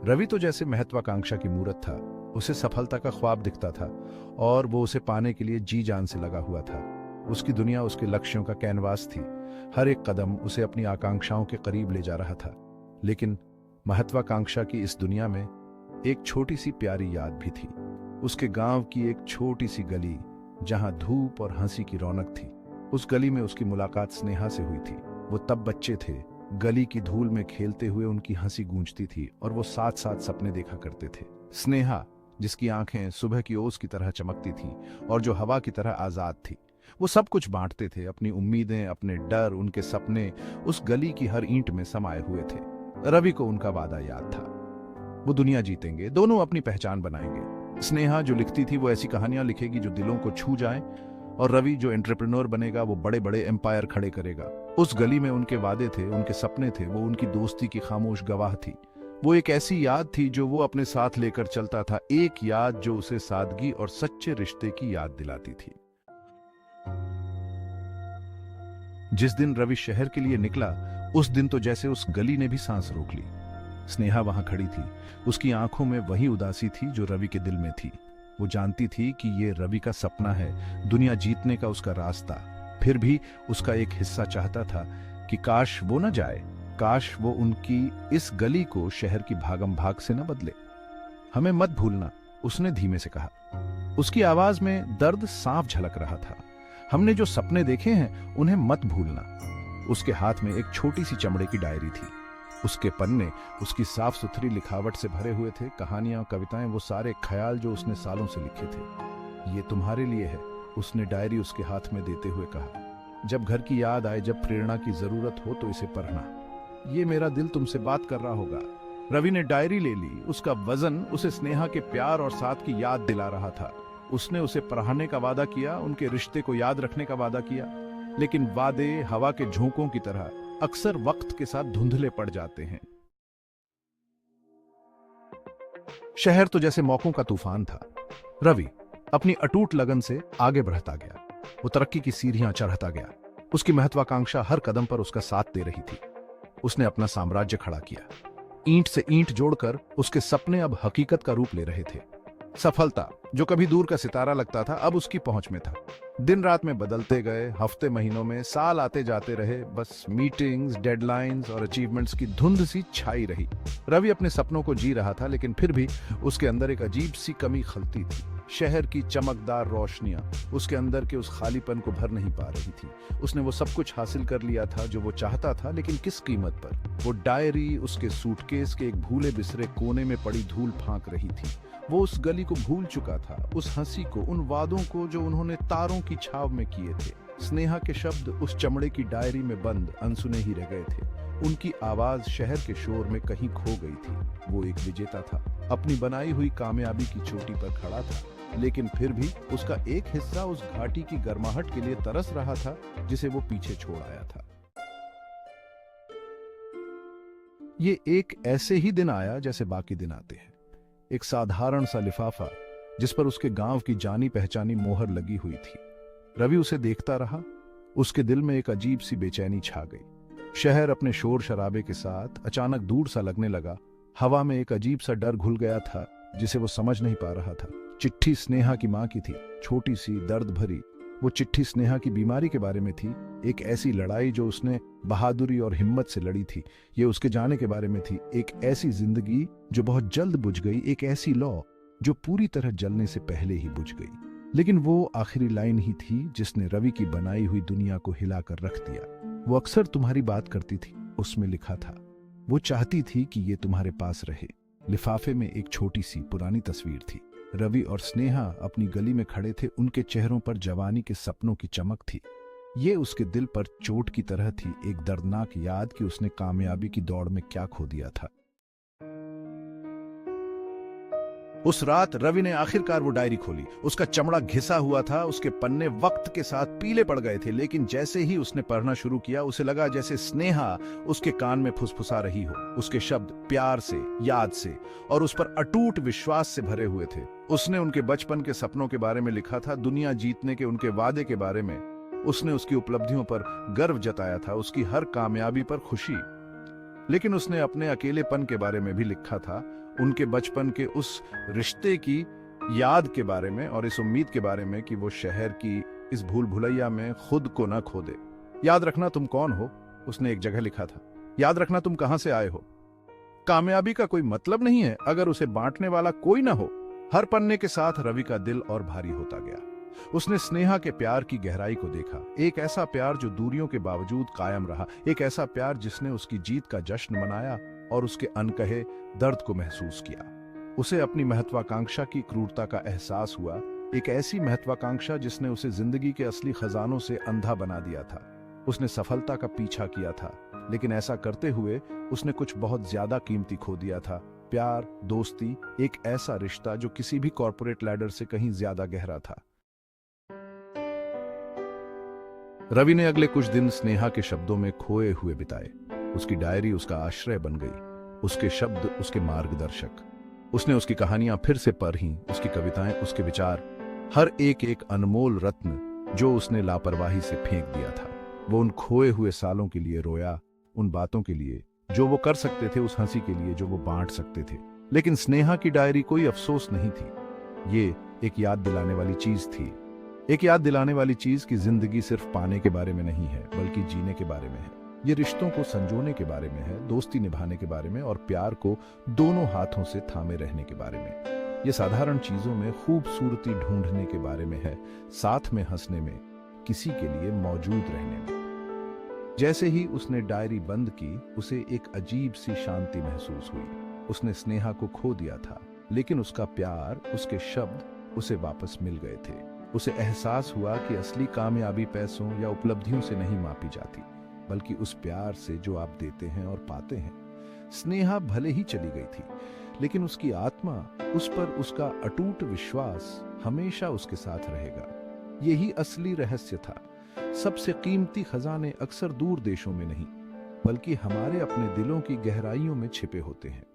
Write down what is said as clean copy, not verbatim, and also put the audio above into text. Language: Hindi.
रवि तो जैसे महत्वाकांक्षा की मूरत था। उसे सफलता का ख्वाब दिखता था और वो उसे पाने के लिए जी जान से लगा हुआ था। उसकी दुनिया उसके लक्ष्यों का कैनवास थी। हर एक कदम उसे अपनी आकांक्षाओं के करीब ले जा रहा था। लेकिन महत्वाकांक्षा की इस दुनिया में एक छोटी सी प्यारी याद भी थी। उसके गांव की एक छोटी सी गली जहां धूप और हंसी की रौनक थी। उस गली में उसकी मुलाकात स्नेहा से हुई थी। वो तब बच्चे थे। गली की धूल में खेलते हुए उनकी हंसी गूंजती थी और वो साथ साथ सपने देखा करते थे। स्नेहा, जिसकी आंखें सुबह की ओस की तरह चमकती थीं और जो हवा की तरह आजाद थी। वो सब कुछ बांटते थे, अपनी उम्मीदें, अपने डर, उनके सपने उस गली की हर ईंट में समाये हुए थे। रवि को उनका वादा याद था। वो दुनिया जीतेंगे, दोनों अपनी पहचान बनाएंगे। स्नेहा जो लिखती थी वो ऐसी कहानियां लिखेगी जो दिलों को छू जाएं, और रवि जो एंटरप्रेन्योर बनेगा वो बड़े बड़े एम्पायर खड़े करेगा। उस गली में उनके वादे थे, उनके सपने थे, वो उनकी दोस्ती की खामोश गवाह थी। वो एक ऐसी याद थी जो वो अपने साथ लेकर चलता था, एक याद जो उसे सादगी और सच्चे रिश्ते की याद दिलाती थी। जिस दिन रवि शहर के लिए निकला, उस दिन तो जैसे उस गली ने भी सांस रोक ली। स्नेहा वहां खड़ी थी। उसकी आंखों में वही उदासी थी जो रवि के दिल में थी। वो जानती थी कि ये रवि का सपना है, दुनिया जीतने का उसका रास्ता। फिर भी उसका एक हिस्सा चाहता था कि काश वो न जाए, काश वो उनकी इस गली को शहर की भागम भाग से न बदले। हमें मत भूलना, उसने धीमे से कहा। उसकी आवाज में दर्द साफ झलक रहा था। हमने जो सपने देखे हैं उन्हें मत भूलना। उसके हाथ में एक छोटी सी चमड़े की डायरी थी। उसके पन्ने उसकी साफ सुथरी लिखावट से भरे हुए थे। कहानियां, कविताएं, वो सारे ख्याल जो उसने सालों से लिखे थे। ये तुम्हारे लिए है, उसने डायरी उसके हाथ में देते हुए कहा। जब घर की याद आए, जब प्रेरणा की जरूरत हो तो इसे पढ़ना। ये मेरा दिल तुमसे बात कर रहा होगा। रवि ने डायरी ले ली। उसका वजन उसे स्नेहा के प्यार और साथ की याद दिला रहा था। उसने उसे पढ़ाने का वादा किया, उनके रिश्ते को याद रखने का वादा किया। लेकिन वादे हवा के झोंकों की तरह अक्सर वक्त के साथ धुंधले पड़ जाते हैं। शहर तो जैसे मौकों का तूफान था। रवि अपनी अटूट लगन से आगे बढ़ता गया। वो तरक्की की सीढ़ियां चढ़ता गया। उसकी महत्वाकांक्षा हर कदम पर उसका साथ दे रही थी। उसने अपना साम्राज्य खड़ा किया। ईंट से ईंट जोड़कर उसके सपने अब हकीकत का रूप ले रहे थे। सफलता, जो कभी दूर का सितारा लगता था, अब उसकी पहुंच में था। दिन रात में बदलते गए, हफ्ते महीनों में साल आते जाते रहे। बस मीटिंग्स, डेडलाइंस और अचीवमेंट्स की धुंध सी छाई रही। रवि अपने सपनों को जी रहा था, लेकिन फिर भी उसके अंदर एक अजीब सी कमी खलती थी। शहर की चमकदार रोशनियां उसके अंदर के उस खालीपन को भर नहीं पा रही थी। उसने वो सब कुछ हासिल कर लिया था जो वो चाहता था, लेकिन किस कीमत पर? वो डायरी उसके सूटकेस के एक भूले बिसरे कोने में पड़ी धूल फांक रही थी। वो उस गली को भूल चुका था, उस हंसी को, उन वादों को जो उन्होंने तारों की छाव में किए थे। स्नेहा के शब्द उस चमड़े की डायरी में बंद अनसुने ही रह गए थे। उनकी आवाज शहर के शोर में कहीं खो गई थी। वो एक विजेता था, अपनी बनाई हुई कामयाबी की चोटी पर खड़ा था, लेकिन फिर भी उसका एक हिस्सा उस घाटी की गर्माहट के लिए तरस रहा था जिसे वो पीछे छोड़ आया था। ये एक ऐसे ही दिन आया जैसे बाकी दिन आते हैं। एक साधारण सा लिफाफा जिस पर उसके गांव की जानी पहचानी मोहर लगी हुई थी। रवि उसे देखता रहा। उसके दिल में एक अजीब सी बेचैनी छा गई। शहर अपने शोर शराबे के साथ अचानक दूर सा लगने लगा। हवा में एक अजीब सा डर घुल गया था जिसे वो समझ नहीं पा रहा था। चिट्ठी स्नेहा की मां की थी, छोटी सी, दर्द भरी। वो चिट्ठी स्नेहा की बीमारी के बारे में थी, एक ऐसी लड़ाई जो उसने बहादुरी और हिम्मत से लड़ी थी। ये उसके जाने के बारे में थी, एक ऐसी जिंदगी जो बहुत जल्द बुझ गई, एक ऐसी लौ जो पूरी तरह जलने से पहले ही बुझ गई। लेकिन वो आखिरी लाइन ही थी जिसने रवि की बनाई हुई दुनिया को हिलाकर रख दिया। वो अक्सर तुम्हारी बात करती थी, उसमें लिखा था। वो चाहती थी कि ये तुम्हारे पास रहे। लिफाफे में एक छोटी सी पुरानी तस्वीर थी। रवि और स्नेहा अपनी गली में खड़े थे। उनके चेहरों पर जवानी के सपनों की चमक थी। ये उसके दिल पर चोट की तरह थी, एक दर्दनाक याद कि उसने कामयाबी की दौड़ में क्या खो दिया था। उस रात रवि ने आखिरकार वो डायरी खोली। उसका चमड़ा घिसा हुआ था, उसके पन्ने वक्त के साथ पीले पड़ गए थे, लेकिन जैसे ही उसने पढ़ना शुरू किया उसे लगा जैसे स्नेहा उसके कान में फुसफुसा रही हो। उसके शब्द प्यार से, याद से और उस पर अटूट विश्वास से भरे हुए थे। उसने उनके बचपन के सपनों के बारे में लिखा था, दुनिया जीतने के उनके वादे के बारे में। उसने उसकी उपलब्धियों पर गर्व जताया था, उसकी हर कामयाबी पर खुशी। लेकिन उसने अपने अकेलेपन के बारे में भी लिखा था, उनके बचपन के उस रिश्ते की याद के बारे में और इस उम्मीद के बारे में कि वो शहर की इस भूल भुलैया में खुद को न खो दे। याद रखना तुम कौन हो, उसने एक जगह लिखा था। याद रखना तुम कहां से आए हो। कामयाबी का कोई मतलब नहीं है अगर उसे बांटने वाला कोई ना हो। हर पन्ने के साथ रवि का दिल और भारी होता गया। उसने स्नेहा के प्यार की गहराई को देखा, एक ऐसा प्यार जो दूरियों के बावजूद कायम रहा, एक ऐसा प्यार जिसने उसकी जीत का जश्न मनाया और उसके अनकहे दर्द को महसूस किया। उसे अपनी महत्वाकांक्षा की क्रूरता का एहसास हुआ, एक ऐसी महत्वाकांक्षा जिसने उसे जिंदगी के असली खजानों से अंधा बना दिया था। उसने सफलता का पीछा किया था, लेकिन ऐसा करते हुए उसने कुछ बहुत ज्यादा कीमती खो दिया था। प्यार, दोस्ती, एक ऐसा रिश्ता जो किसी भी कॉर्पोरेट लैडर से कहीं ज्यादा गहरा था। रवि ने अगले कुछ दिन स्नेहा के शब्दों में खोए हुए बिताए। उसकी डायरी उसका आश्रय बन गई, उसके शब्द उसके मार्गदर्शक। उसने उसकी कहानियां फिर से पढ़ी, उसकी कविताएं, उसके विचार, हर एक एक अनमोल रत्न जो उसने लापरवाही से फेंक दिया था। वो उन खोए हुए सालों के लिए रोया, उन बातों के लिए जो वो कर सकते थे, उस हंसी के लिए जो वो बांट सकते थे। लेकिन स्नेहा की डायरी कोई अफसोस नहीं थी। ये एक याद दिलाने वाली चीज थी, एक याद दिलाने वाली चीज कि जिंदगी सिर्फ पाने के बारे में नहीं है, बल्कि जीने के बारे में है। ये रिश्तों को संजोने के बारे में है, दोस्ती निभाने के बारे में और प्यार को दोनों हाथों से थामे रहने के बारे में। ये साधारण चीजों में खूबसूरती ढूंढने के बारे में है, साथ में हंसने में, किसी के लिए मौजूद रहने में। जैसे ही उसने डायरी बंद की, उसे एक अजीब सी शांति महसूस हुई। उसने स्नेहा को खो दिया था, लेकिन उसका प्यार, उसके शब्द उसे वापस मिल गए थे। उसे एहसास हुआ कि असली कामयाबी पैसों या उपलब्धियों से नहीं मापी जाती, बल्कि उस प्यार से जो आप देते हैं और पाते हैं। स्नेहा भले ही चली गई थी, लेकिन उसकी आत्मा, उस पर उसका अटूट विश्वास हमेशा उसके साथ रहेगा। यही असली रहस्य था। सबसे कीमती खजाने अक्सर दूर देशों में नहीं, बल्कि हमारे अपने दिलों की गहराइयों में छिपे होते हैं।